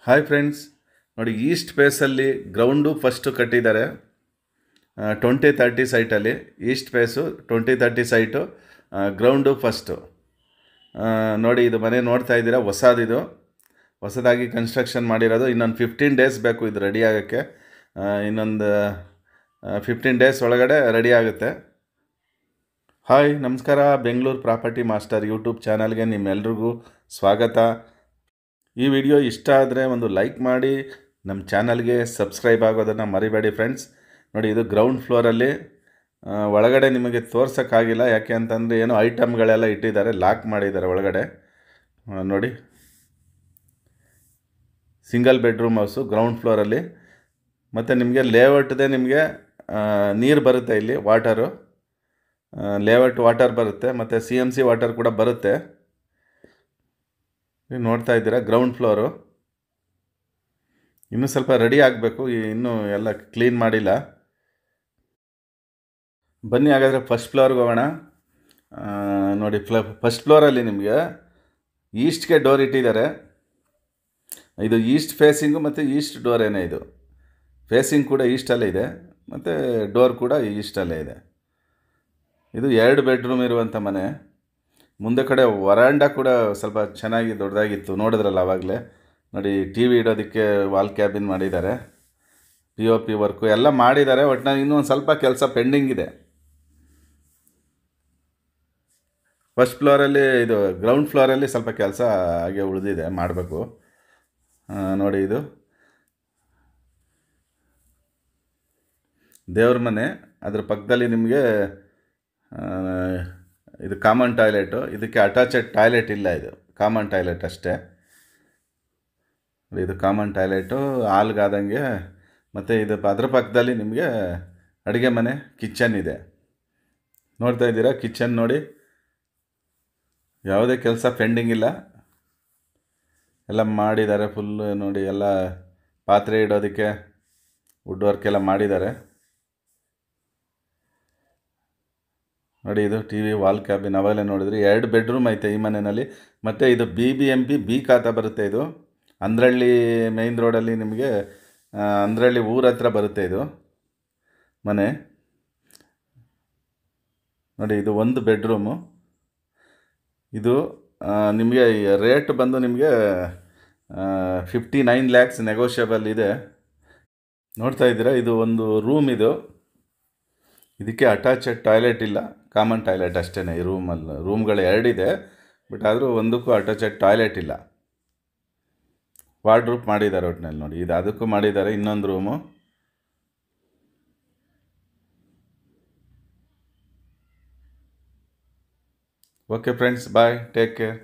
Hi friends, ನೋಡಿ east ಫೇಸಲ್ಲಿ ground first ಕಟ್ಟಿದ್ದಾರೆ. 2030 ಸೈಟಲ್ಲಿ east face 2030 site, ground first. ನೋಡಿ ಇದು ಮನೆ ನೋಡ್ತಾ ಇದ್ದೀರಾ, ಹೊಸದಾಗಿ ಕನ್ಸ್ಟ್ರಕ್ಷನ್ ಮಾಡಿರೋದು. ಇನ್ನೊಂದು 15 ಡೇಸ್ ಬೇಕು ಇದು ರೆಡಿ ಆಗೋಕ್ಕೆ. ಇನ್ನೊಂದು 15 ಡೇಸ್ ಒಳಗಡೆ ರೆಡಿ ಆಗುತ್ತೆ. ಹಾಯ್ ನಮಸ್ಕಾರ, ಬೆಂಗಳೂರು ಪ್ರಾಪರ್ಟಿ ಮಾಸ್ಟರ್ ಯೂಟ್ಯೂಬ್ ಚಾನಲ್ಗೆ ನಿಮ್ಮೆಲ್ರಿಗೂ ಸ್ವಾಗತ. ಈ ವಿಡಿಯೋ ಇಷ್ಟ ಆದರೆ ಒಂದು ಲೈಕ್ ಮಾಡಿ, ನಮ್ಮ ಚಾನಲ್ಗೆ ಸಬ್ಸ್ಕ್ರೈಬ್ ಆಗೋದನ್ನು ಮರಿಬೇಡಿ ಫ್ರೆಂಡ್ಸ್. ನೋಡಿ ಇದು ಗ್ರೌಂಡ್ ಫ್ಲೋರಲ್ಲಿ, ಒಳಗಡೆ ನಿಮಗೆ ತೋರ್ಸೋಕ್ಕಾಗಿಲ್ಲ, ಯಾಕೆ ಅಂತಂದರೆ ಏನೋ ಐಟಮ್ಗಳೆಲ್ಲ ಇಟ್ಟಿದ್ದಾರೆ, ಲಾಕ್ ಮಾಡಿದ್ದಾರೆ ಒಳಗಡೆ. ನೋಡಿ ಸಿಂಗಲ್ ಬೆಡ್ರೂಮ್ ಹೌಸು ಗ್ರೌಂಡ್ ಫ್ಲೋರಲ್ಲಿ. ಮತ್ತು ನಿಮಗೆ ಲೇಔಟ್ದೇ ನಿಮಗೆ ನೀರು ಬರುತ್ತೆ, ಇಲ್ಲಿ ವಾಟರು ಲೇಔಟ್ ವಾಟರ್ ಬರುತ್ತೆ, ಮತ್ತು CMC ವಾಟರ್ ಕೂಡ ಬರುತ್ತೆ. ನೀವು ನೋಡ್ತಾ ಇದ್ದೀರಾ ಗ್ರೌಂಡ್ ಫ್ಲೋರು. ಇನ್ನೂ ಸ್ವಲ್ಪ ರೆಡಿ ಆಗಬೇಕು, ಇನ್ನೂ ಎಲ್ಲ ಕ್ಲೀನ್ ಮಾಡಿಲ್ಲ. ಬನ್ನಿ ಹಾಗಾದರೆ ಫಸ್ಟ್ ಫ್ಲೋರ್ಗೆ ಹೋಗೋಣ. ನೋಡಿ ಫಸ್ಟ್ ಫ್ಲೋರಲ್ಲಿ ನಿಮಗೆ ಈಸ್ಟ್ಗೆ ಡೋರ್ ಇಟ್ಟಿದ್ದಾರೆ. ಇದು ಈಸ್ಟ್ ಫೇಸಿಂಗು ಮತ್ತು ಈಸ್ಟ್ ಡೋರೇನೇ. ಇದು ಫೇಸಿಂಗ್ ಕೂಡ ಈಸ್ಟಲ್ಲೇ ಇದೆ ಮತ್ತು ಡೋರ್ ಕೂಡ ಈಸ್ಟಲ್ಲೇ ಇದೆ. ಇದು 2 ಬೆಡ್ರೂಮ್ ಇರುವಂಥ ಮನೆ. ಮುಂದೆ ಕಡೆ ವರಾಂಡ ಕೂಡ ಸ್ವಲ್ಪ ಚೆನ್ನಾಗಿ ದೊಡ್ಡದಾಗಿತ್ತು, ನೋಡಿದ್ರಲ್ಲ ಆವಾಗಲೇ. ನೋಡಿ TV ಇಡೋದಕ್ಕೆ ವಾಲ್ ಕ್ಯಾಬಿನ್ ಮಾಡಿದ್ದಾರೆ, POP ವರ್ಕು ಎಲ್ಲ ಮಾಡಿದ್ದಾರೆ. ಒಟ್ಟಿನಲ್ಲಿ ಇನ್ನೂ ಒಂದು ಸ್ವಲ್ಪ ಕೆಲಸ ಪೆಂಡಿಂಗ್ ಇದೆ. ಫಸ್ಟ್ ಫ್ಲೋರಲ್ಲಿ, ಇದು ಗ್ರೌಂಡ್ ಫ್ಲೋರಲ್ಲಿ ಸ್ವಲ್ಪ ಕೆಲಸ ಹಾಗೆ ಉಳಿದಿದೆ, ಮಾಡಬೇಕು. ನೋಡಿ ಇದು ದೇವ್ರ ಮನೆ. ಅದ್ರ ಪಕ್ಕದಲ್ಲಿ ನಿಮಗೆ ಇದು ಕಾಮನ್ ಟಾಯ್ಲೆಟು. ಇದಕ್ಕೆ ಅಟ್ಯಾಚೆಡ್ ಟಾಯ್ಲೆಟ್ ಇಲ್ಲ, ಇದು ಕಾಮನ್ ಟಾಯ್ಲೆಟ್ ಅಷ್ಟೇ. ಇದು ಕಾಮನ್ ಟಾಯ್ಲೆಟು ಹಾಲ್ಗಾದಂಗೆ. ಮತ್ತು ಇದು ಅದ್ರ ಪಕ್ಕದಲ್ಲಿ ನಿಮಗೆ ಅಡುಗೆ ಮನೆ, ಕಿಚನ್ ಇದೆ. ನೋಡ್ತಾ ಇದ್ದೀರಾ ಕಿಚನ್. ನೋಡಿ ಯಾವುದೇ ಕೆಲಸ ಪೆಂಡಿಂಗ್ ಇಲ್ಲ, ಎಲ್ಲ ಮಾಡಿದ್ದಾರೆ ಫುಲ್. ನೋಡಿ ಎಲ್ಲ ಪಾತ್ರೆ ಇಡೋದಕ್ಕೆ ವುಡ್ ವರ್ಕ್ ಎಲ್ಲ ಮಾಡಿದ್ದಾರೆ. ನೋಡಿ ಇದು TV ವಾಲ್ ಕ್ಯಾಬಿನ್ ಅವಾಗಲೇ ನೋಡಿದ್ರಿ. 2 ಬೆಡ್ರೂಮ್ ಐತೆ ಈ ಮನೆಯಲ್ಲಿ. ಮತ್ತು ಇದು BBMP B ಖಾತಾ ಬರುತ್ತೆ. ಇದು ಅಂದ್ರಳ್ಳಿ ಮೇಯ್ನ್ ರೋಡಲ್ಲಿ ನಿಮಗೆ, ಅಂದ್ರಳ್ಳಿ ಊರ ಹತ್ರ ಬರುತ್ತೆ ಇದು ಮನೆ. ನೋಡಿ ಇದು 1 ಬೆಡ್ರೂಮು. ಇದು ನಿಮಗೆ ರೇಟ್ ಬಂದು ನಿಮಗೆ 59 lakhs ನೆಗೋಷಿಯಬಲ್ ಇದೆ. ನೋಡ್ತಾ ಇದ್ದೀರಾ, ಇದು ಒಂದು ರೂಮ್. ಇದಕ್ಕೆ ಅಟ್ಯಾಚೆಡ್ ಟಾಯ್ಲೆಟ್ ಇಲ್ಲ, ಕಾಮನ್ ಟಾಯ್ಲೆಟ್ ಅಷ್ಟೇ. ಈ ರೂಮ್ಗಳು 2 ಇದೆ, ಬಟ್ ಆದರೂ ಒಂದಕ್ಕೂ ಅಟ್ಯಾಚೆಡ್ ಟಾಯ್ಲೆಟ್ ಇಲ್ಲ. ವಾರ್ಡ್ರೂಪ್ ಮಾಡಿದ್ದಾರೆ ಒಟ್ಟಿನಲ್ಲಿ. ನೋಡಿ ಇದು ಅದಕ್ಕೂ ಮಾಡಿದ್ದಾರೆ, ಇನ್ನೊಂದು ರೂಮು. ಓಕೆ ಫ್ರೆಂಡ್ಸ್, ಬಾಯ್, ಟೇಕ್ ಕೇರ್.